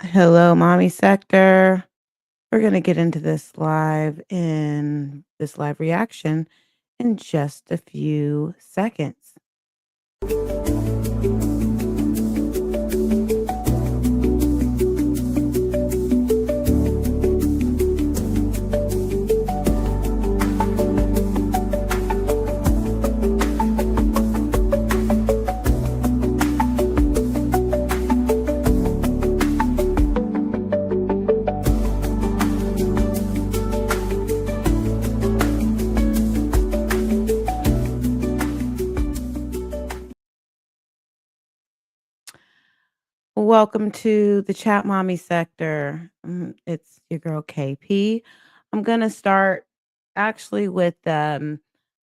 Hello, mommy sector. We're going to get into this live reaction in just a few seconds. Welcome to the chat mommy sector. It's your girl KP. I'm going to start actually with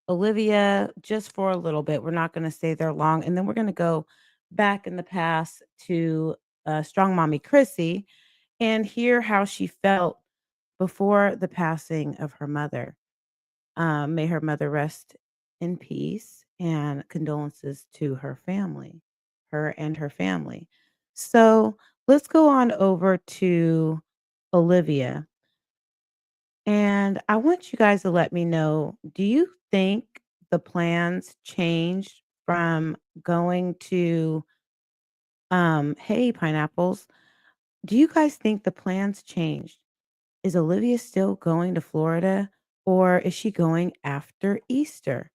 Olivia just for a little bit. We're not going to stay there long. And then we're going to go back in the past to strong mommy Chrissy and hear how she felt before the passing of her mother. May her mother rest in peace and condolences to her family, her and her family. So let's go on over to Olivia. And I want you guys to let me know, do you think the plans changed from going to hey pineapples? Do you guys think the plans changed? Is Olivia still going to Florida or is she going after Easter?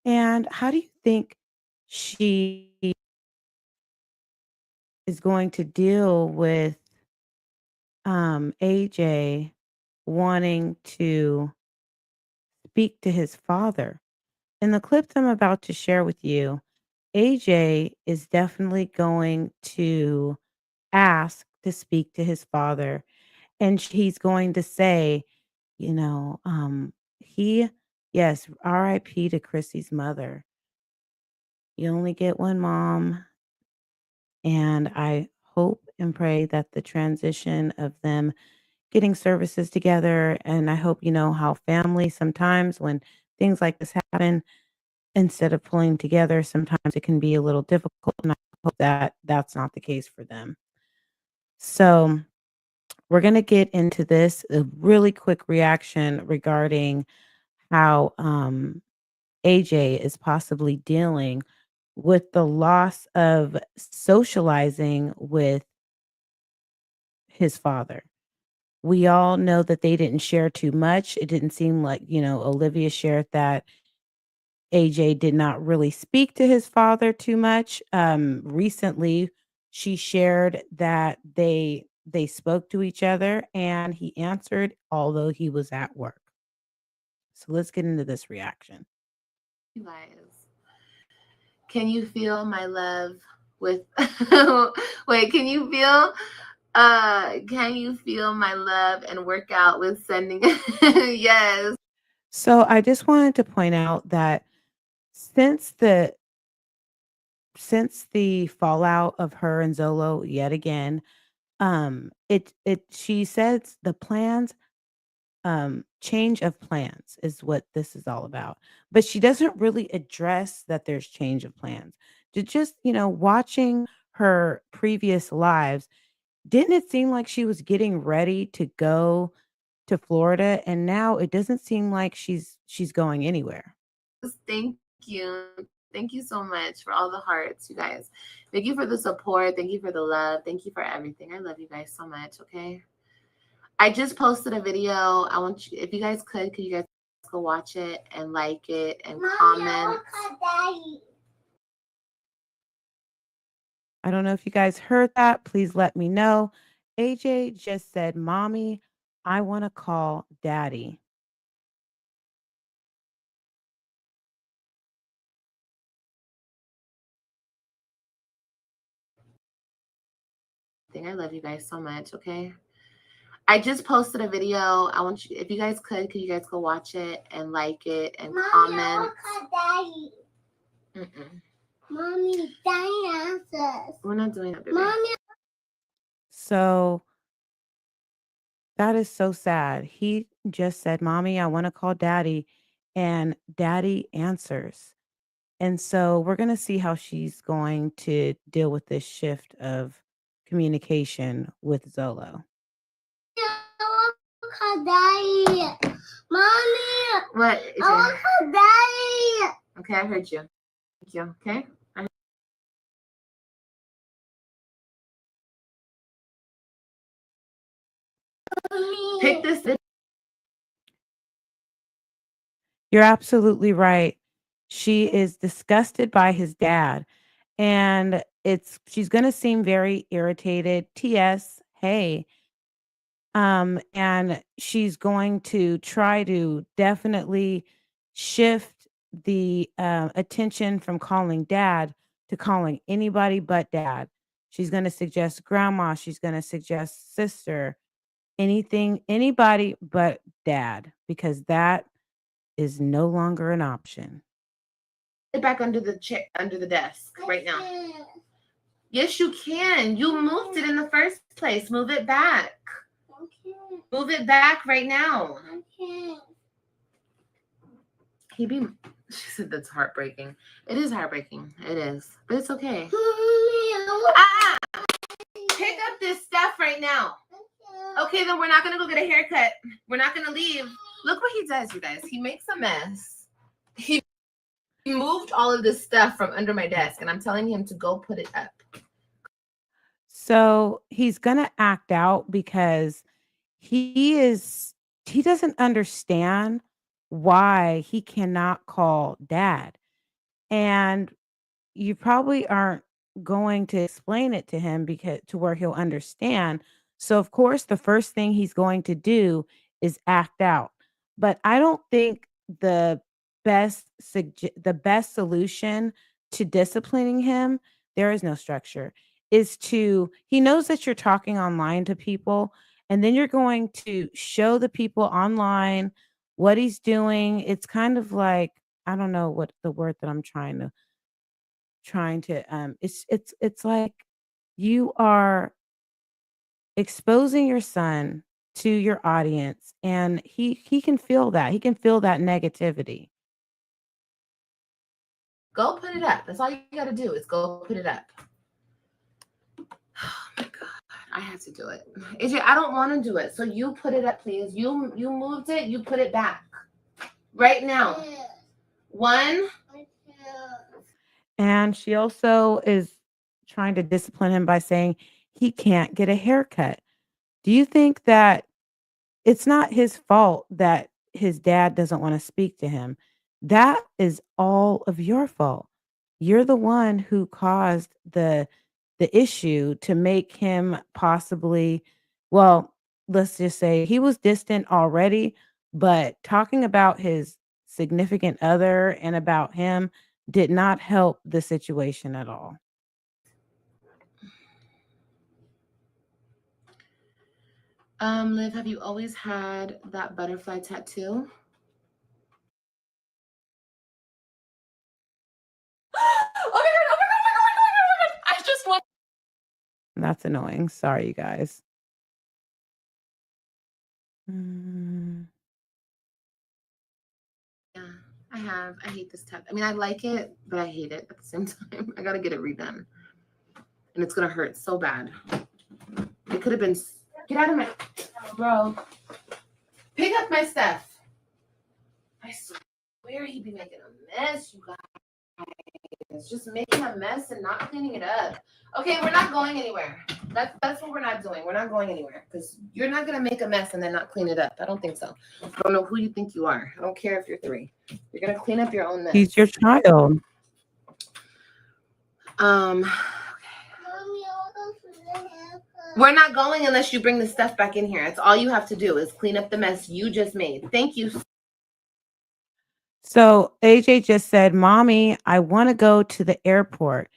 And how do you think she is going to deal with AJ wanting to speak to his father? In the clip I'm about to share with you, AJ is definitely going to ask to speak to his father, and he's going to say, you know, he, yes, RIP to Chrissy's mother. You only get one mom. And I hope and pray that the transition of them getting services together, and I hope you know how family sometimes when things like this happen, instead of pulling together, sometimes it can be a little difficult. And I hope that that's not the case for them. So we're going to get into this a really quick reaction regarding how AJ is possibly dealing with the loss of socializing with his father. We all know that they didn't share too much. It didn't seem like, Olivia shared that AJ did not really speak to his father too much. Recently, she shared that they spoke to each other and he answered although he was at work. So let's get into this reaction. You guys, can you feel my love with wait, can you feel my love and work out with sending yes. So I just wanted to point out that since the since the fallout of her and Zolo yet again, it she says the plans change of plans is what this is all about. But she doesn't really address that there's change of plans. To just, watching her previous lives, didn't it seem like she was getting ready to go to Florida and now it doesn't seem like she's going anywhere. Thank you. Thank you so much for all the hearts, you guys. Thank you for the support. Thank you for the love. Thank you for everything. I love you guys so much, okay? I just posted a video. I want you, if you guys could you guys go watch it and like it and comment? I don't know if you guys heard that. Please let me know. AJ just said, "Mommy, I want to call daddy." I love you guys so much, okay? I just posted a video. I want you, if you guys could you guys go watch it and like it and comment? Mm-mm. Mommy, daddy answers. We're not doing that, baby. Mommy. So that is so sad. He just said, "Mommy, I want to call daddy." And daddy answers. And so we're going to see how she's going to deal with this shift of communication with Zolo. Daddy. Mommy. What? I want to daddy. Okay, I heard you. Thank you. Okay. Pick this. You're absolutely right. She is disgusted by his dad, and she's going to seem very irritated. TS, hey, and she's going to try to definitely shift the attention from calling dad to calling anybody but dad. She's going to suggest grandma. She's going to suggest sister, anything, anybody but dad, because that is no longer an option. It back under the chair, under the desk right now. Yes, you can. You moved it in the first place. Move it back. Move it back right now. She said that's heartbreaking. It is heartbreaking. It is. But it's okay. Ah! Pick up this stuff right now. Okay, then we're not going to go get a haircut. We're not going to leave. Look what he does, you guys. He makes a mess. He moved all of this stuff from under my desk, and I'm telling him to go put it up. So he's going to act out because he doesn't understand why he cannot call dad. And you probably aren't going to explain it to him because to where he'll understand. So of course the first thing he's going to do is act out. But I don't think the best solution to disciplining him, there is no structure, is to he knows that you're talking online to people, and then you're going to show the people online what he's doing. It's kind of like, I don't know what the word that I'm trying to it's like you are exposing your son to your audience, and he can feel that. He can feel that negativity. Go put it up. That's all you got to do is go put it up. Oh my God. I have to do it. AJ, I don't want to do it. So you put it up, please. You moved it. You put it back. Right now. One. And she also is trying to discipline him by saying he can't get a haircut. Do you think that it's not his fault that his dad doesn't want to speak to him? That is all of your fault. You're the one who caused the issue to make him possibly, well, let's just say he was distant already, but talking about his significant other and about him did not help the situation at all. Liv, have you always had that butterfly tattoo? Oh my God, oh my God, oh my God, oh my God, oh my God. I just want. That's annoying. Sorry, you guys. Mm. Yeah, I have. I hate this tattoo. I mean, I like it, but I hate it at the same time. I gotta get it redone. And it's gonna hurt so bad. It could have been. Get out of my. Bro. Pick up my stuff. I swear he'd be making a mess, you guys. It's just making a mess and not cleaning it up. Okay, we're not going anywhere. That's what we're not doing. We're not going anywhere because you're not gonna make a mess and then not clean it up. I don't think so. I don't know who you think you are. I don't care if you're 3. You're gonna clean up your own mess. He's your child. We're not going unless you bring the stuff back in here. That's all you have to do is clean up the mess you just made. Thank you. So AJ just said, Mommy, I want to go to the airport.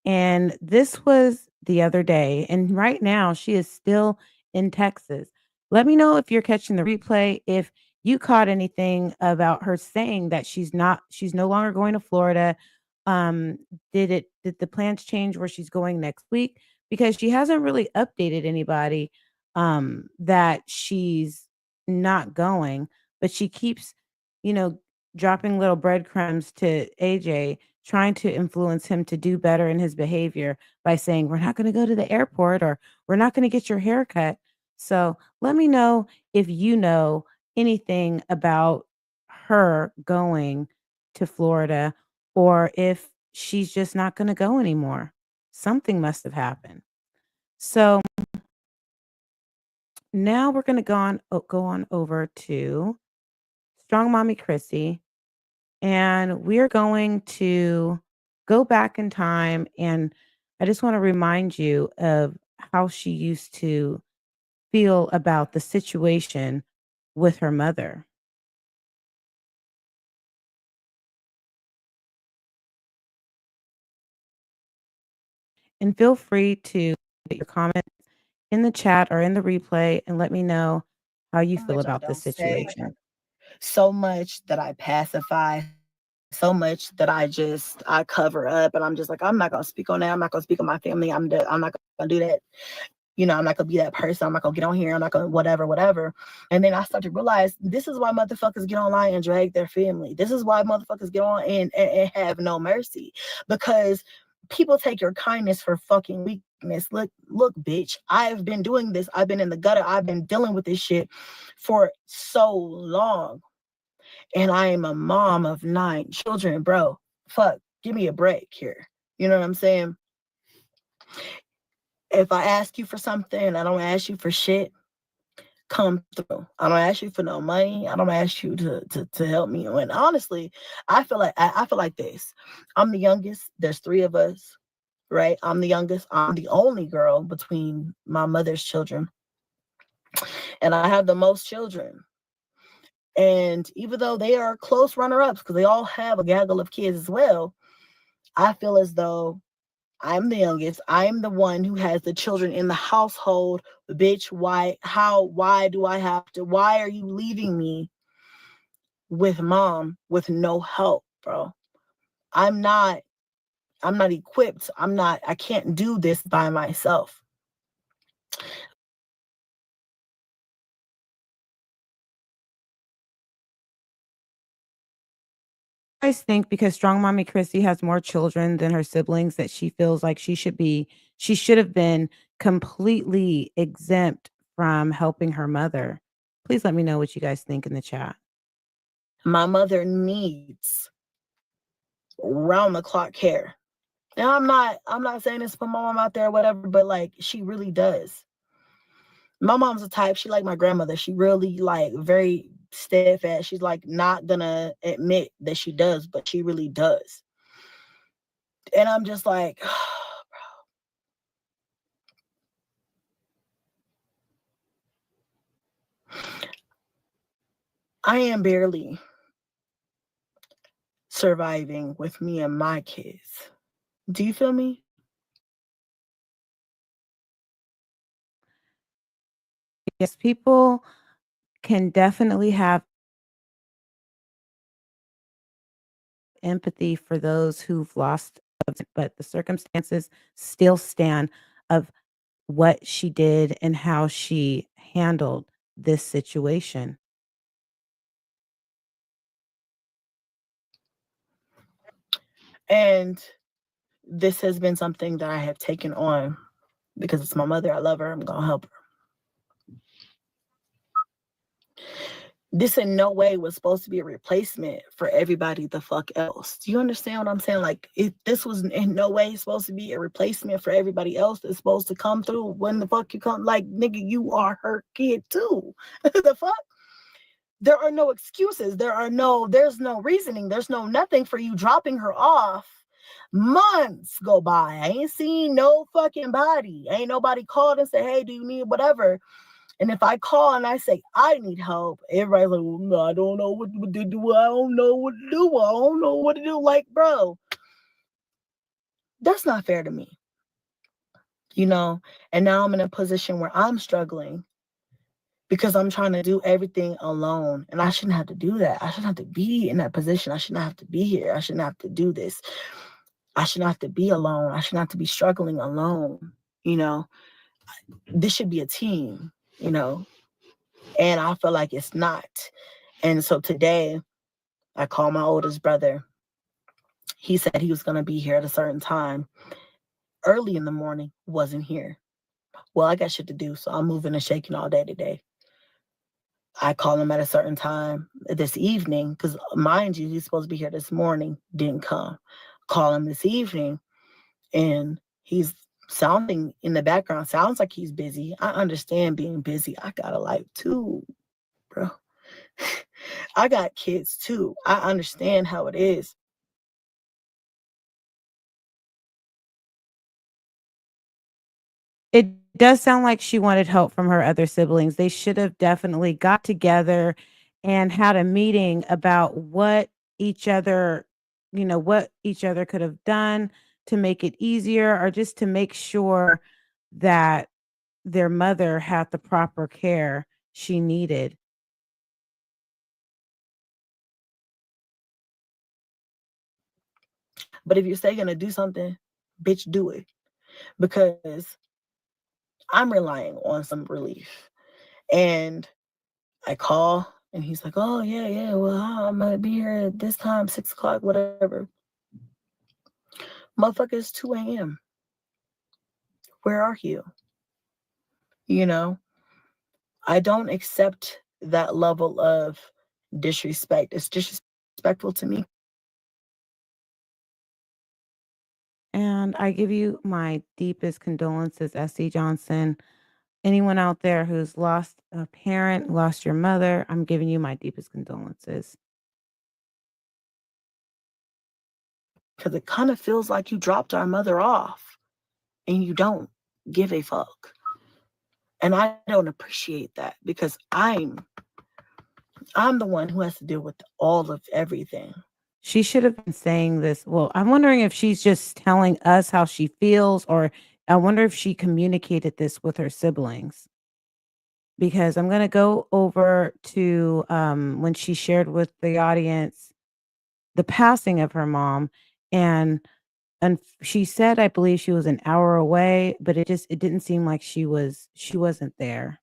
And this was the other day. And right now she is still in Texas. Let me know if you're catching the replay, if you caught anything about her saying that she's no longer going to Florida. Um, did the plans change where she's going next week? Because she hasn't really updated anybody that she's not going, but she keeps, you know, dropping little breadcrumbs to AJ, trying to influence him to do better in his behavior by saying, "We're not going to go to the airport," or "We're not going to get your hair cut." So let me know if you know anything about her going to Florida, or if she's just not going to go anymore. Something must have happened. So now we're going to go on over to Strong Mommy Chrissy, and we're going to go back in time. And I just want to remind you of how she used to feel about the situation with her mother. And feel free to put your comments in the chat or in the replay and let me know how you feel much I about this don't say, situation. so much that I pacify, so much that I cover up, and I'm just like, I'm not gonna speak on that. I'm not gonna speak on my family. I'm not gonna do that. I'm not gonna be that person. I'm not gonna get on here. I'm not gonna whatever. And then I start to realize this is why motherfuckers get online and drag their family. This is why motherfuckers get on and have no mercy, because people take your kindness for fucking weakness. Look, bitch. I've been doing this. I've been in the gutter. I've been dealing with this shit for so long. And I am a mom of 9 children, bro. Fuck, give me a break here. You know what I'm saying? If I ask you for something, I don't ask you for shit, come through. I don't ask you for no money. I don't ask you to help me. And honestly, I feel like this. I'm the youngest. There's 3 of us, right? I'm the youngest. I'm the only girl between my mother's children. And I have the most children. And even though they are close runner-ups, because they all have a gaggle of kids as well, I feel as though I'm the youngest. I'm the one who has the children in the household. Bitch, why do I have to? Why are you leaving me with mom with no help, bro? I'm not equipped. I can't do this by myself. I think because Strong Mommy Chrissy has more children than her siblings, that she feels like she should have been completely exempt from helping her mother. Please let me know what you guys think in the chat. My mother needs round the clock care. Now I'm not saying this for my mom out there or whatever, but like she really does. My mom's the type, she like my grandmother. She really like very steadfast. She's like not gonna admit that she does, but she really does. And I'm just like, I am barely surviving with me and my kids. Do you feel me? Yes, people can definitely have empathy for those who've lost, but the circumstances still stand of what she did and how she handled this situation. And this has been something that I have taken on because it's my mother. I love her. I'm gonna help her. This in no way was supposed to be a replacement for everybody the fuck else. Do you understand what I'm saying? Like, this was in no way supposed to be a replacement for everybody else that's supposed to come through when the fuck you come. Like, nigga, you are her kid too. The fuck? There are no excuses. There's no reasoning. There's no nothing for you dropping her off. Months go by. I ain't seen no fucking body. Ain't nobody called and said, hey, do you need whatever? And if I call and I say I need help, everybody's like, well, no, I don't know what to do. I don't know what to do. I don't know what to do. Like, bro, that's not fair to me. And now I'm in a position where I'm struggling because I'm trying to do everything alone. And I shouldn't have to do that. I shouldn't have to be in that position. I shouldn't have to be here. I shouldn't have to do this. I shouldn't have to be alone. I shouldn't have to be struggling alone. This should be a team, and I feel like it's not. And so today I called my oldest brother. He said he was going to be here at a certain time. Early in the morning, wasn't here. Well, I got shit to do, so I'm moving and shaking all day today. I call him at a certain time this evening, because mind you, he's supposed to be here this morning, didn't come. Call him this evening, and he's sounding in the background, sounds like he's busy. I understand being busy. I got a life too, bro. I got kids too. I understand how it is. It does sound like she wanted help from her other siblings. They should have definitely got together and had a meeting about what each other, what each other could have done to make it easier or just to make sure that their mother had the proper care she needed. But if you say you're gonna do something, bitch, do it. Because I'm relying on some relief. And I call and he's like, oh yeah, well, I'm gonna be here at this time, 6 o'clock, whatever. Motherfucker, it's 2 a.m. Where are you? You know, I don't accept that level of disrespect. It's disrespectful to me. And I give you my deepest condolences, S.C. Johnson. Anyone out there who's lost a parent, lost your mother, I'm giving you my deepest condolences. Because it kind of feels like you dropped our mother off and you don't give a fuck. And I don't appreciate that because I'm the one who has to deal with all of everything. She should have been saying this. Well, I'm wondering if she's just telling us how she feels, or I wonder if she communicated this with her siblings. Because I'm going to go over to when she shared with the audience the passing of her mom, and she said, I believe she was an hour away, but it didn't seem like she wasn't there.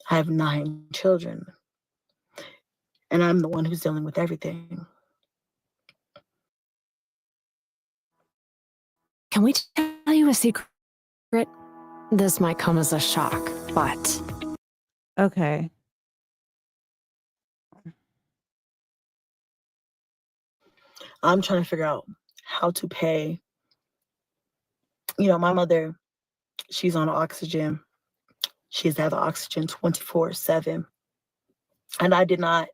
I have 9 children, and I'm the one who's dealing with everything. Can we tell you a secret? This might come as a shock, but Okay. I'm trying to figure out how to pay. You know, my mother, she's on oxygen. She has to have oxygen 24/7. And I did not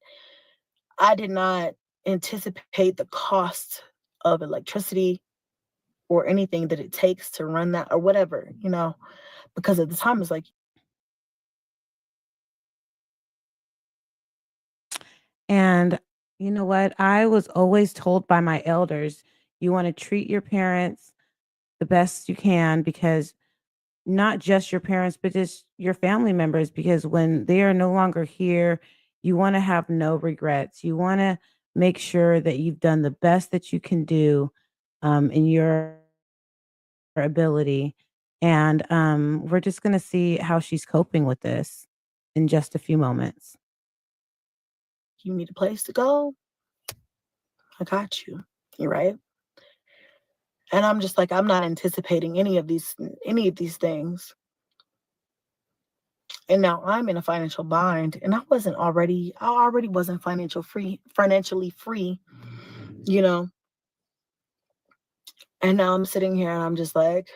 anticipate the cost of electricity or anything that it takes to run that or whatever, because at the time it's like, And you know what? I was always told by my elders, you want to treat your parents the best you can, because not just your parents, but just your family members, because when they are no longer here, you want to have no regrets. You want to make sure that you've done the best that you can do in your ability. And we're just going to see how she's coping with this in just a few moments. you need a place to go. I got you. You're right. And I'm just like, I'm not anticipating any of these things. And now I'm in a financial bind, and I already wasn't financially free, you know. And now I'm sitting here and I'm just like,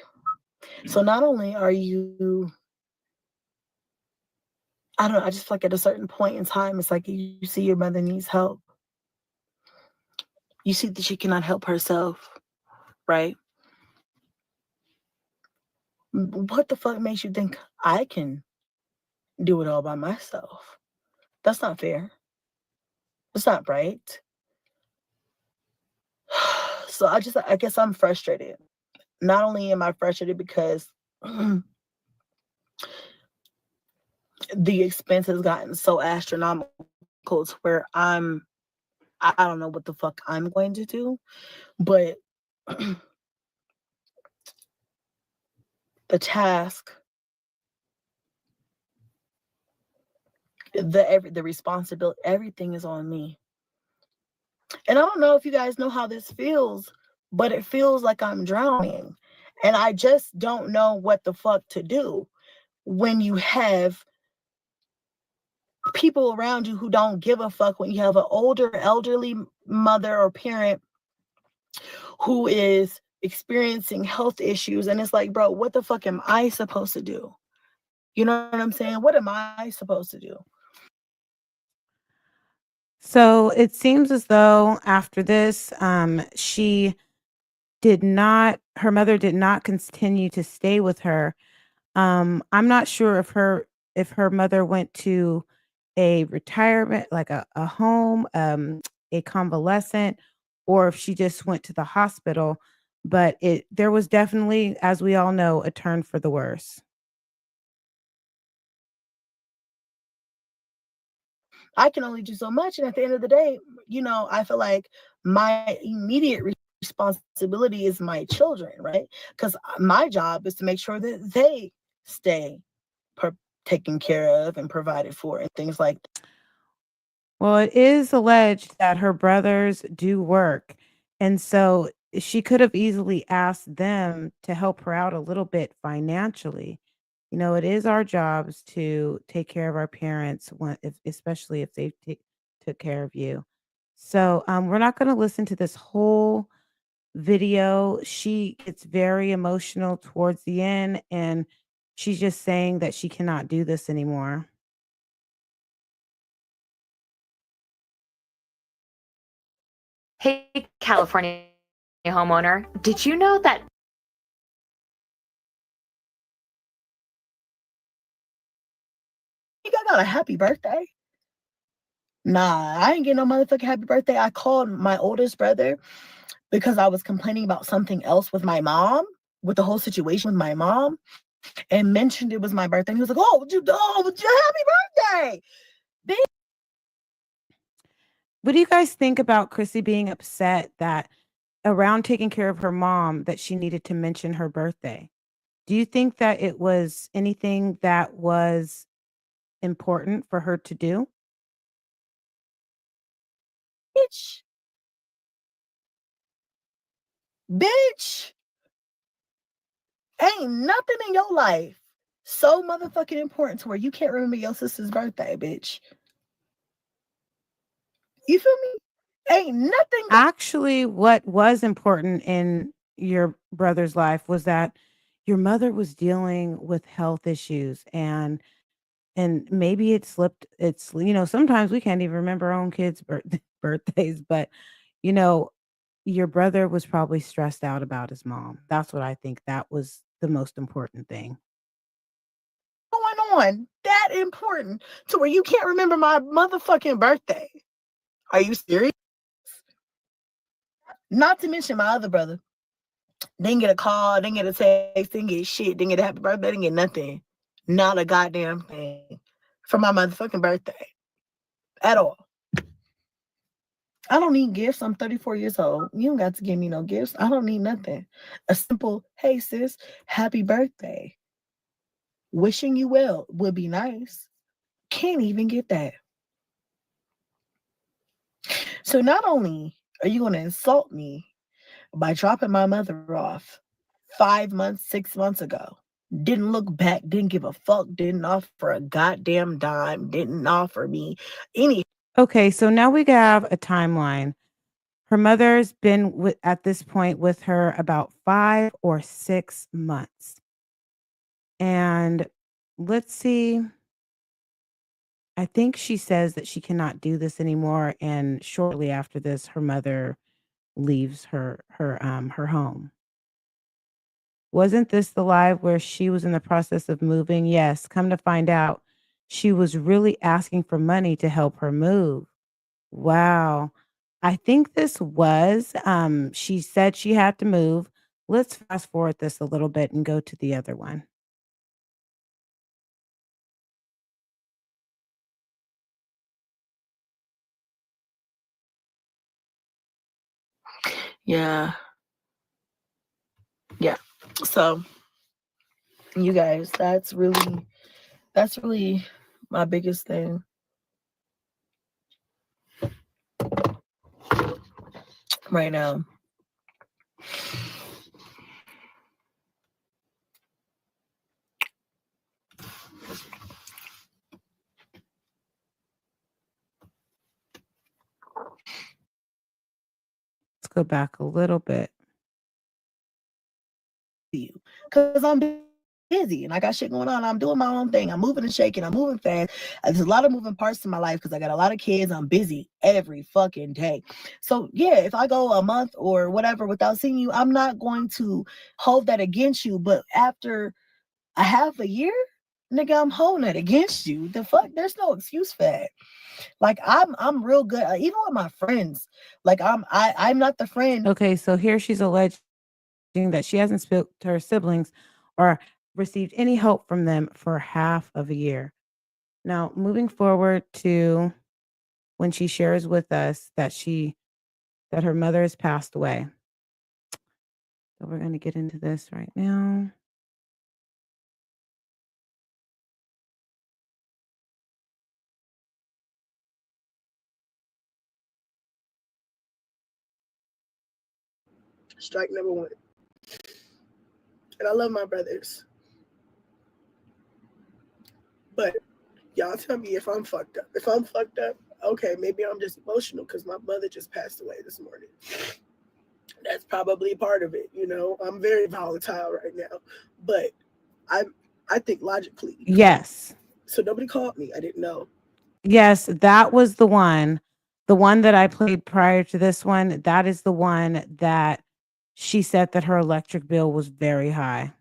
so not only are you, I don't know, I just feel like at a certain point in time, it's like you see your mother needs help. You see that she cannot help herself, right? What the fuck makes you think I can do it all by myself? That's not fair. That's not right. So I guess I'm frustrated. Not only am I frustrated because the expense has gotten so astronomical to where I don't know what the fuck I'm going to do, but the task the responsibility, everything is on me. And I don't know if you guys know how this feels, but it feels like I'm drowning. And I just don't know what the fuck to do when you have people around you who don't give a fuck, when you have an older, elderly mother or parent who is experiencing health issues. And it's like, bro, what the fuck am I supposed to do? You know what I'm saying? What am I supposed to do? So it seems as though after this, her mother did not continue to stay with her. I'm not sure if her mother went to a retirement, like a home, a convalescent, or if she just went to the hospital. But there was definitely, as we all know, a turn for the worse. I can only do so much. And at the end of the day, I feel like my immediate responsibility is my children, right? Because my job is to make sure that they stay taken care of and provided for and things like that. Well, it is alleged that her brothers do work. And so she could have easily asked them to help her out a little bit financially. It is our jobs to take care of our parents, especially if they took care of you. So we're not going to listen to this whole video. She gets very emotional towards the end, and she's just saying that she cannot do this anymore. Hey, California homeowner, did you know that You got a happy birthday? Nah, I ain't getting no motherfucking happy birthday. I called my oldest brother because I was complaining about something else with my mom, with the whole situation with my mom, and mentioned it was my birthday. And he was like, oh, happy birthday. What do you guys think about Chrissy being upset that around taking care of her mom that she needed to mention her birthday? Do you think that it was anything that was important for her to do? Bitch. Bitch. Ain't nothing in your life so motherfucking important to where you can't remember your sister's birthday, bitch. You feel me? Ain't nothing. Actually, what was important in your brother's life was that your mother was dealing with health issues, and maybe sometimes we can't even remember our own kids' birthdays, but you know your brother was probably stressed out about his mom. That's what I think, that was the most important thing. Going on that important to where you can't remember my motherfucking birthday. Are you serious? Not to mention my other brother. Didn't get a call, didn't get a text, didn't get shit, didn't get a happy birthday, didn't get nothing. Not a goddamn thing for my motherfucking birthday. At all. I don't need gifts. I'm 34 years old. You don't got to give me no gifts. I don't need nothing. A simple, hey sis, happy birthday. Wishing you well would be nice. Can't even get that. So not only are you going to insult me by dropping my mother off 5 months, 6 months ago, didn't look back, didn't give a fuck, didn't offer a goddamn dime, didn't offer me any. Okay, so now we have a timeline. Her mother's been at this point with her about 5 or 6 months. And let's see. I think she says that she cannot do this anymore, and shortly after this, her mother leaves her home. Wasn't this the live where she was in the process of moving? Yes, come to find out, she was really asking for money to help her move. Wow. I think this was, she said she had to move. Let's fast forward this a little bit and go to the other one. Yeah. Yeah. So you guys, that's really my biggest thing. right now. Let's go back a little bit. You, because I'm busy and I got shit going on. I'm doing my own thing. I'm moving and shaking. I'm moving fast. There's a lot of moving parts in my life because I got a lot of kids. I'm busy every fucking day. So yeah, if I go a month or whatever without seeing you, I'm not going to hold that against you. But after a half a year, nigga, I'm holding it against you. The fuck? There's no excuse for that. Like I'm real good. Even with my friends. Like I'm not the friend. Okay, so here she's alleging that she hasn't spoke to her siblings or received any help from them for half of a year. Now, moving forward to when she shares with us that her mother has passed away. So we're going to get into this right now. Strike number one. And I love my brothers. But y'all tell me if I'm fucked up. If I'm fucked up, okay, maybe I'm just emotional because my mother just passed away this morning. That's probably part of it, you know. I'm very volatile right now. But I think logically. Yes. So nobody called me. I didn't know. Yes, that was the one. The one that I played prior to this one, that is the one that she said that her electric bill was very high.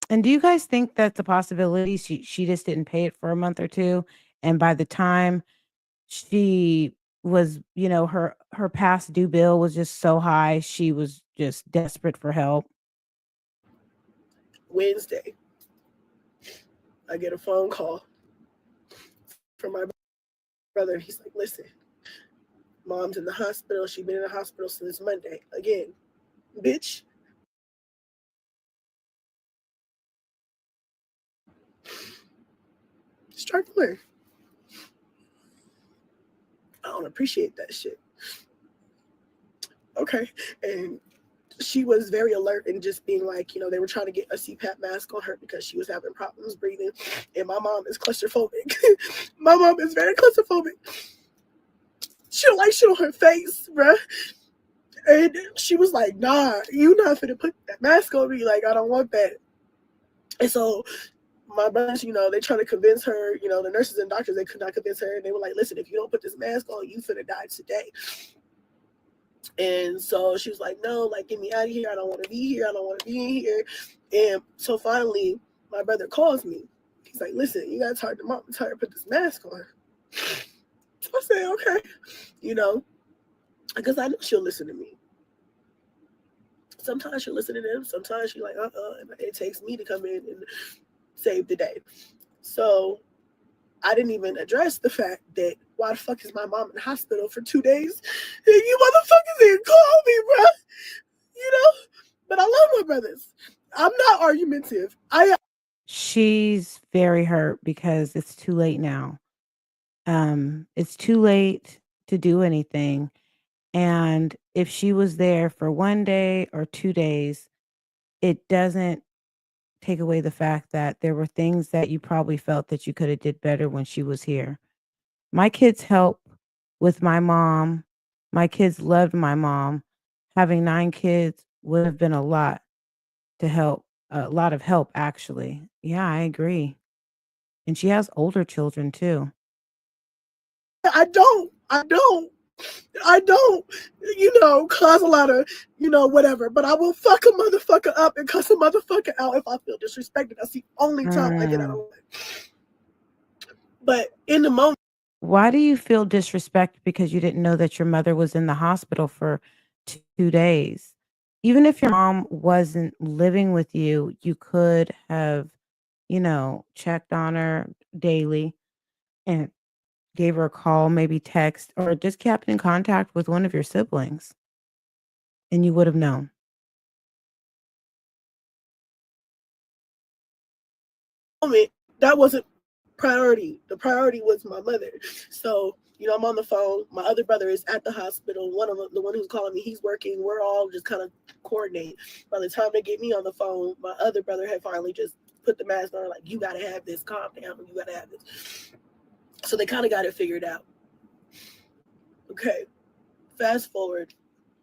And do you guys think that's a possibility? She just didn't pay it for a month or two, and by the time she was, her past due bill was just so high, she was just desperate for help. Wednesday, I get a phone call from my brother, and he's like, listen, mom's in the hospital. She's been in the hospital since Monday. Again, bitch. Strike one. I don't appreciate that shit. Okay. And she was very alert and just being like, they were trying to get a CPAP mask on her because she was having problems breathing. And my mom is claustrophobic. My mom is very claustrophobic. She don't like shit on her face, bruh. And she was like, nah, you not finna put that mask on me. Like, I don't want that. And so my brothers, they trying to convince her, the nurses and doctors, they could not convince her. And they were like, listen, if you don't put this mask on, you finna die today. And so she was like, no, like, get me out of here. I don't want to be here. I don't want to be in here. And so finally, my brother calls me. He's like, listen, you got to talk to mom and tell her to put this mask on. So I say, okay, because I know she'll listen to me. Sometimes she'll listen to them. Sometimes she's like, and it takes me to come in and save the day. So I didn't even address the fact that why the fuck is my mom in the hospital for 2 days? And you motherfuckers didn't call me, bro. But I love my brothers. I'm not argumentative. She's very hurt because it's too late now. It's too late to do anything. And if she was there for 1 day or 2 days, it doesn't take away the fact that there were things that you probably felt that you could have did better when she was here. My kids help with my mom. My kids loved my mom. Having 9 kids would have been a lot to help, a lot of help actually. Yeah, I agree. And she has older children too. I don't, cause a lot of, whatever. But I will fuck a motherfucker up and cuss a motherfucker out if I feel disrespected. That's the only time I get out of line. But in the moment. Why do you feel disrespected because you didn't know that your mother was in the hospital for 2 days? Even if your mom wasn't living with you, you could have, checked on her daily and gave her a call, maybe text, or just kept in contact with one of your siblings, and you would have known. That wasn't priority. The priority was my mother. So I'm on the phone. My other brother is at the hospital. One of them, the one who's calling me, he's working. We're all just kind of coordinating. By the time they get me on the phone, my other brother had finally just put the mask on, like, you got to have this, calm down, you got to have this. So they kind of got it figured out. Okay, fast forward.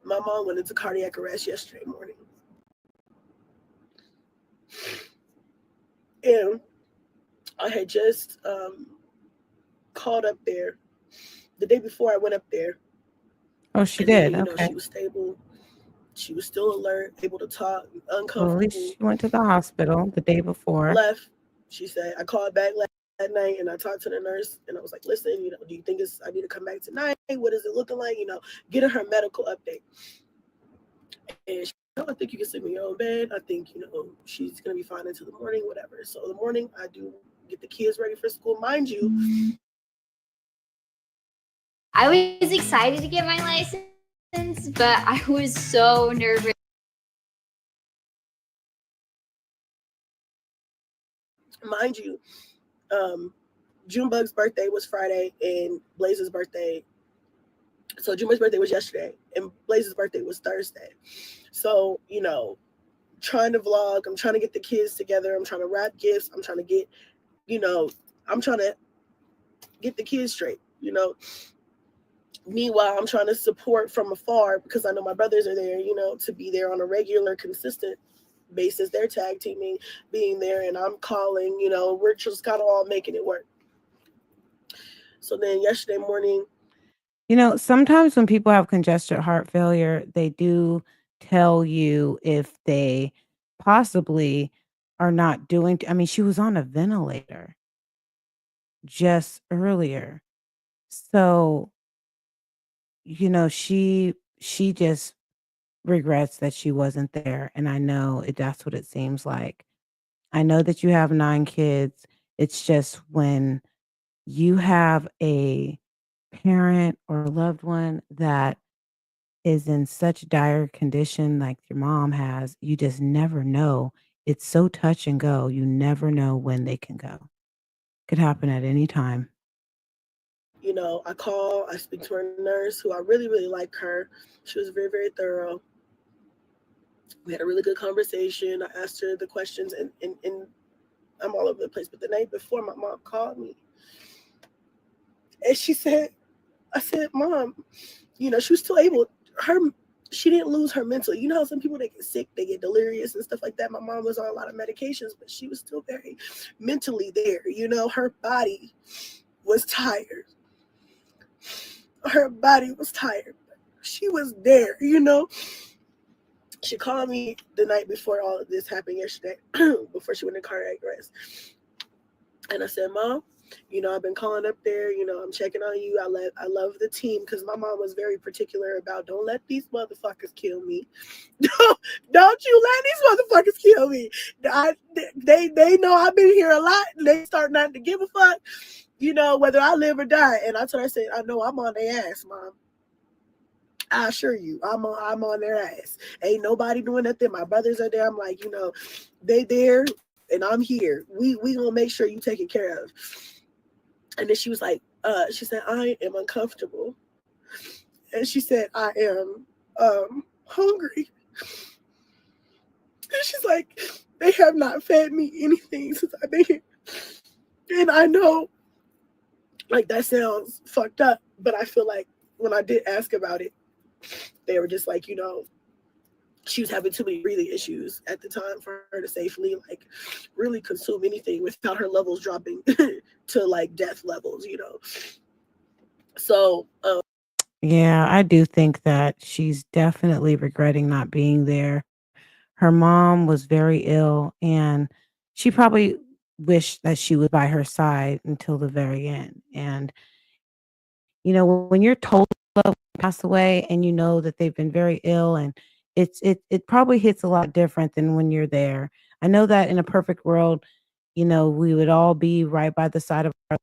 My mom went into cardiac arrest yesterday morning. And I had just called up there the day before I went up there. Oh, she And then, did. Okay. she was stable. She was still alert, able to talk, Well, at uncomfortable. least she went to the hospital the day before. Left. She said, I called back that night and I talked to the nurse and I was like, listen, do you think I need to come back tonight? What is it looking like? Getting her medical update. And she said, I think you can sleep in your own bed. I think, she's going to be fine until the morning, whatever. So in the morning, I do get the kids ready for school. Mind you, I was excited to get my license, but I was so nervous. mind you, Junebug's birthday was Friday and Blaze's birthday. So Junebug's birthday was yesterday and Blaze's birthday was Thursday. So, trying to vlog, I'm trying to get the kids together, I'm trying to wrap gifts, I'm trying to get, I'm trying to get the kids straight, Meanwhile, I'm trying to support from afar because I know my brothers are there, to be there on a regular, consistent basis. They're tag teaming, being there, and I'm calling, we're just kind of all making it work. So then yesterday morning, Sometimes when people have congested heart failure, they do tell you if they possibly are not doing I mean, she was on a ventilator just earlier. So, she just regrets that she wasn't there, and I know that's what it seems like. I know that you have 9 kids. It's just when you have a parent or a loved one that is in such dire condition like your mom has, you just never know. It's so touch and go. You never know when they can go. Could happen at any time. I call, I speak to her nurse, who I really, really like her. She was very, very thorough. We had a really good conversation. I asked her the questions, and I'm all over the place. But the night before, my mom called me. And I said, Mom, she was still able, she didn't lose her mental. You know how some people, they get sick, they get delirious and stuff like that. My mom was on a lot of medications, but she was still very mentally there. Her body was tired. Her body was tired. She was there, She called me the night before all of this happened yesterday, before she went in cardiac arrest. And I said, Mom, I've been calling up there, I'm checking on you. I love the team because my mom was very particular about don't let these motherfuckers kill me. Don't you let these motherfuckers kill me. They know I've been here a lot and they start not to give a fuck, whether I live or die. And I told her, I said, I know I'm on their ass, Mom. I assure you, I'm on their ass. Ain't nobody doing nothing. My brothers are there. I'm like, they there and I'm here. We gonna make sure you taken care of. And then she was like, she said, I am uncomfortable. And she said, I am hungry. And she's like, they have not fed me anything since I've been here. And I know, like, that sounds fucked up, but I feel like when I did ask about it, they were just like, she was having too many breathing issues at the time for her to safely, like, really consume anything without her levels dropping to, like, death levels, So, Yeah, I do think that she's definitely regretting not being there. Her mom was very ill, and she probably wished that she was by her side until the very end. And, when you're told to pass away and you know that they've been very ill, and it probably hits a lot different than when you're there. I know that in a perfect world, we would all be right by the side of our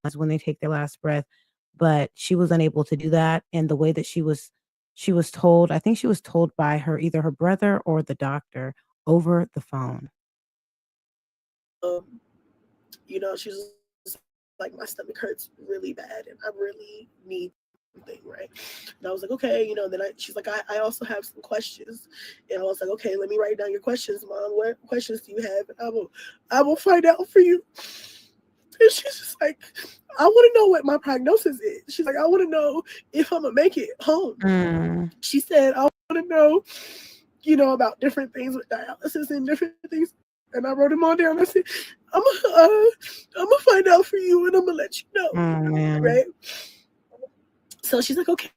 lives when they take their last breath, but she was unable to do that. And the way that she was told, I think she was told by either her brother or the doctor over the phone. she's like, my stomach hurts really bad and I really need something, right? And I was like, okay, then she's like, I also have some questions. And I was like, okay, let me write down your questions, Mom. What questions do you have? And I will find out for you. And she's just like, I want to know what my prognosis is. She's like, I want to know if I'm going to make it home. She said, I want to know, about different things with dialysis and different things. And I wrote them all down. I said, I'm gonna find out for you and I'm going to let you know. Right? So she's like, okay,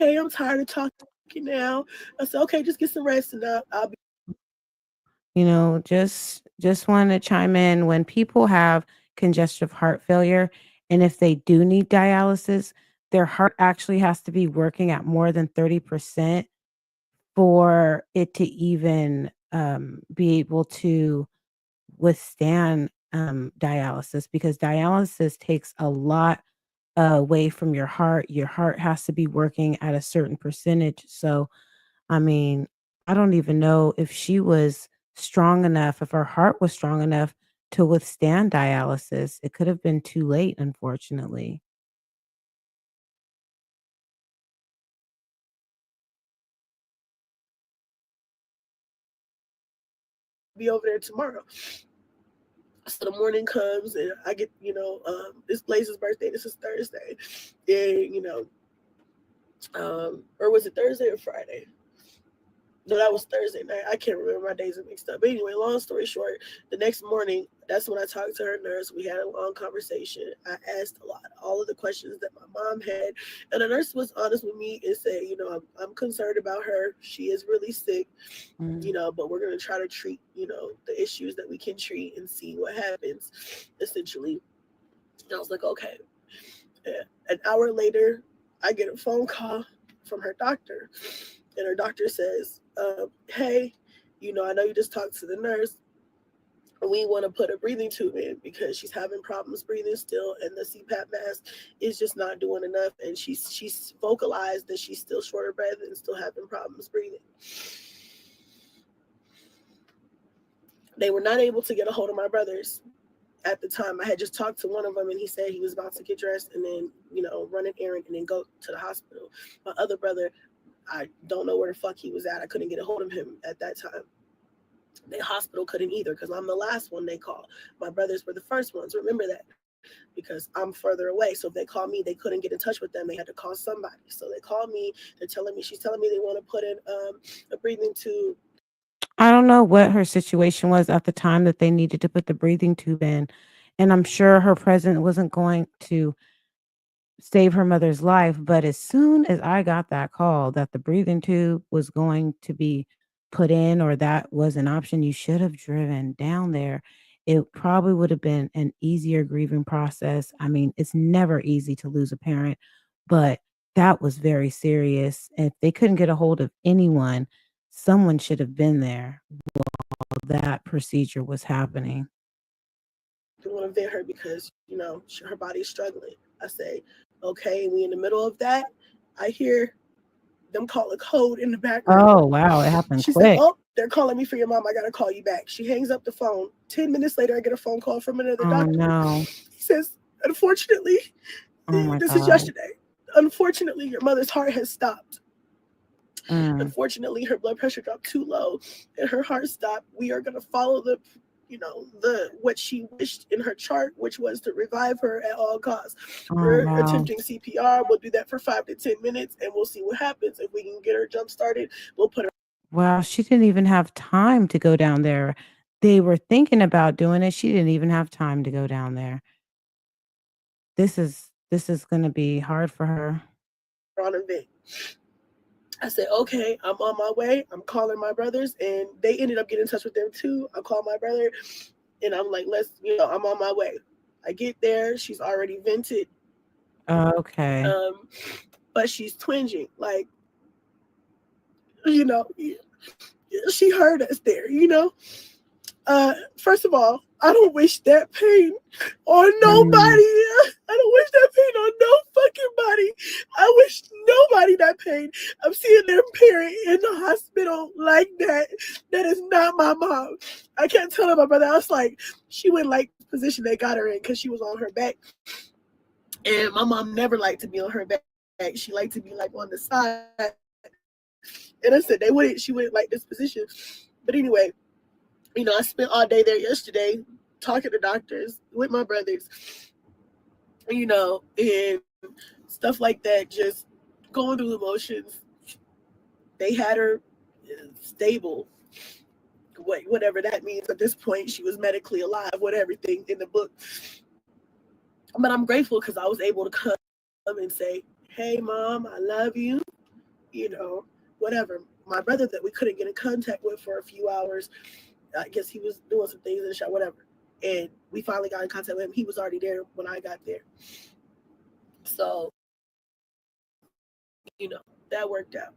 I'm tired of talking now. I said, okay, just get some rest and I'll be. Just want to chime in when people have congestive heart failure, and if they do need dialysis, their heart actually has to be working at more than 30% for it to even be able to withstand dialysis, because dialysis takes a lot away from your heart. Your heart has to be working at a certain percentage. So, I mean, I don't even know if she was strong enough, if her heart was strong enough to withstand dialysis. It could have been too late, unfortunately. Be over there tomorrow. So the morning comes and I get, it's Blaze's birthday. This is Thursday. And, or was it Thursday or Friday? No, that was Thursday night. I can't remember, my days are mixed up. But anyway, long story short, the next morning, that's when I talked to her nurse. We had a long conversation. I asked all of the questions that my mom had. And the nurse was honest with me and said, I'm concerned about her. She is really sick, but we're going to try to treat, the issues that we can treat and see what happens, essentially. And I was like, okay. An hour later, I get a phone call from her doctor. And her doctor says, hey, I know you just talked to the nurse. We want to put a breathing tube in because she's having problems breathing still, and the CPAP mask is just not doing enough. And she's vocalized that she's still short of breath and still having problems breathing. They were not able to get a hold of my brothers at the time. I had just talked to one of them and he said he was about to get dressed and then, run an errand and then go to the hospital. My other brother, I don't know where the fuck he was at. I couldn't get a hold of him at that time. The hospital couldn't either because I'm the last one they called. My brothers were the first ones. Remember that, because I'm further away. So if they called me, they couldn't get in touch with them. They had to call somebody. So they called me. She's telling me they want to put in a breathing tube. I don't know what her situation was at the time that they needed to put the breathing tube in. And I'm sure her present wasn't going to save her mother's life. But as soon as I got that call that the breathing tube was going to be put in, or that was an option, you should have driven down there. It probably would have been an easier grieving process. I mean, it's never easy to lose a parent, but that was very serious. If they couldn't get a hold of anyone, someone should have been there while that procedure was happening. I want to vet her because, her body's struggling. I say, okay, we in the middle of that. I hear them call a code in the background. Oh, wow. It happened She quick. said, oh, they're calling me for your mom. I got to call you back. She hangs up the phone. 10 minutes later, I get a phone call from another doctor. No. He says, unfortunately, this is yesterday. Unfortunately, your mother's heart has stopped. Unfortunately, her blood pressure dropped too low and her heart stopped. We are going to follow the what she wished in her chart, which was to revive her at all costs. We're attempting CPR. We'll do that for 5 to 10 minutes and we'll see what happens. If we can get her jump started, we'll put her. Wow, she didn't even have time to go down there. They were thinking about doing it. She didn't even have time to go down there. This is going to be hard for her. On a vet. I said, okay, I'm on my way. I'm calling my brothers, and they ended up getting in touch with them too. I called my brother, and I'm like, I'm on my way. I get there. She's already vented. Okay. But she's twinging. Like, she heard us there, First of all, I don't wish that pain on nobody. I don't wish that pain on no fucking body. I wish nobody that pain. I'm seeing their parent in the hospital like that. That is not my mom. I can't tell her my brother. I was like, she went like position they got her in because she was on her back. And my mom never liked to be on her back. She liked to be like on the side. And I said she wouldn't like this position. But anyway, I spent all day there yesterday talking to doctors with my brothers, and stuff like that, just going through the motions. They had her stable, whatever that means. At this point, she was medically alive with everything in the book. But I'm grateful because I was able to come and say, hey, Mom, I love you, whatever. My brother that we couldn't get in contact with for a few hours, I guess he was doing some things in the shop, whatever. And we finally got in contact with him. He was already there when I got there. So, that worked out.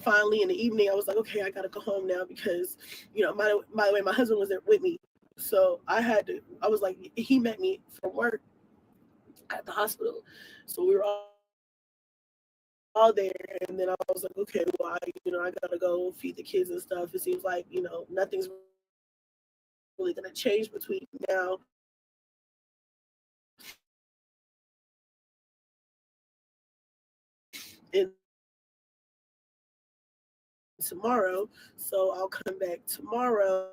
Finally, in the evening, I was like, okay, I got to go home now because, by the way, my husband was there with me. So I was like, he met me from work at the hospital. So we were all there. And then I was like, okay, well, I got to go feed the kids and stuff. It seems like, nothing's really going to change between now and tomorrow. So I'll come back tomorrow.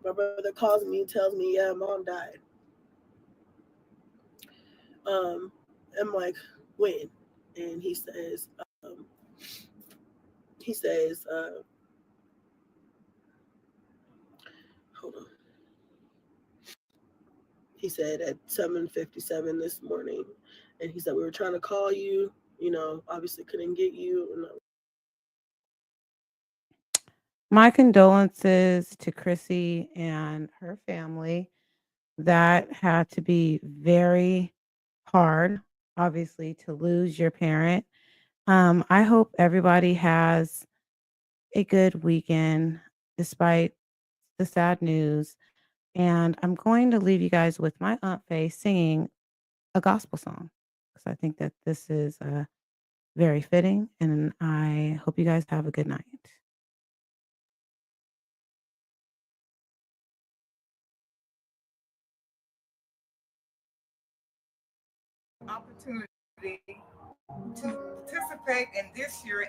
My brother calls me and tells me, yeah, Mom died. I'm like, when? And he says, hold on. He said at 7:57 this morning, and he said, we were trying to call you, obviously couldn't get you. And My condolences to Chrissy and her family. That had to be very hard, obviously, to lose your parent. I hope everybody has a good weekend despite the sad news. And I'm going to leave you guys with my Aunt Faye singing a gospel song because I think that this is very fitting. And I hope you guys have a good night. Opportunity to participate in this year.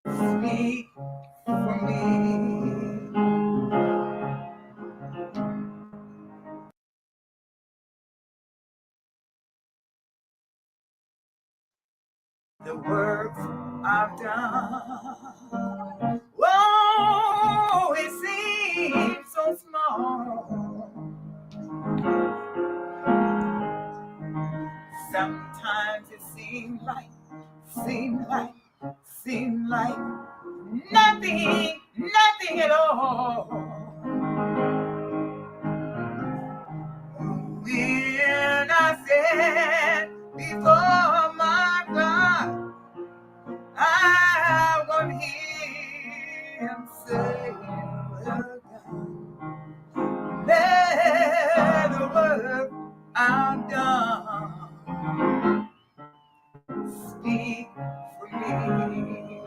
Speak for me. The work I've done. Whoa, it seems so small. Sometimes it seems like nothing at all. When I stand before my God, I want Him say, well done. Let the work I've done speak for me.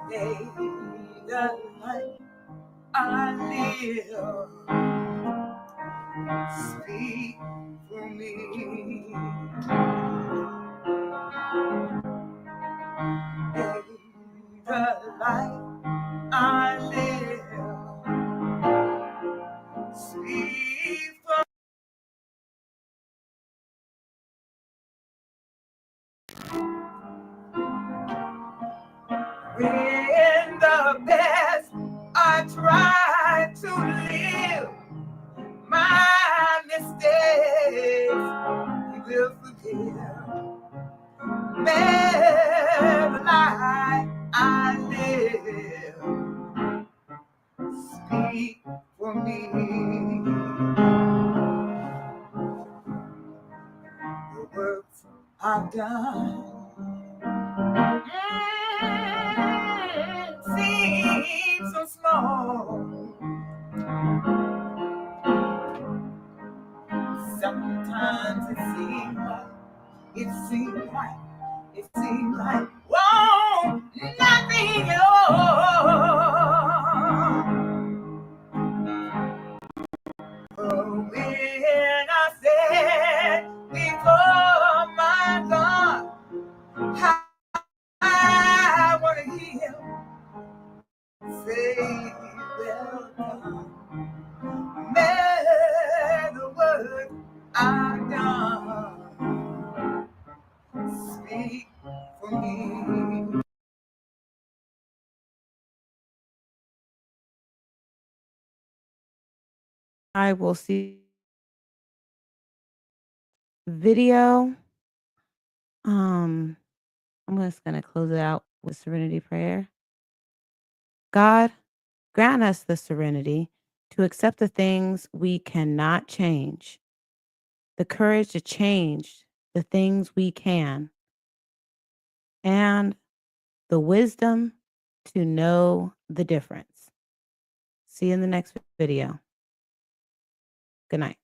May the life I live speak for me. May the life I live speak for when the best I try to live my mistakes, He will forgive. May the life I live speak for me. The works I've done seem so small. Sometimes it seems like, whoa, nothing at all. But when I stand before my God, I want to hear Him say, well done. May the word I've done speak for me. I will see video. I'm just going to close it out with serenity prayer. God, grant us the serenity to accept the things we cannot change, the courage to change the things we can, and the wisdom to know the difference. See you in the next video. Good night.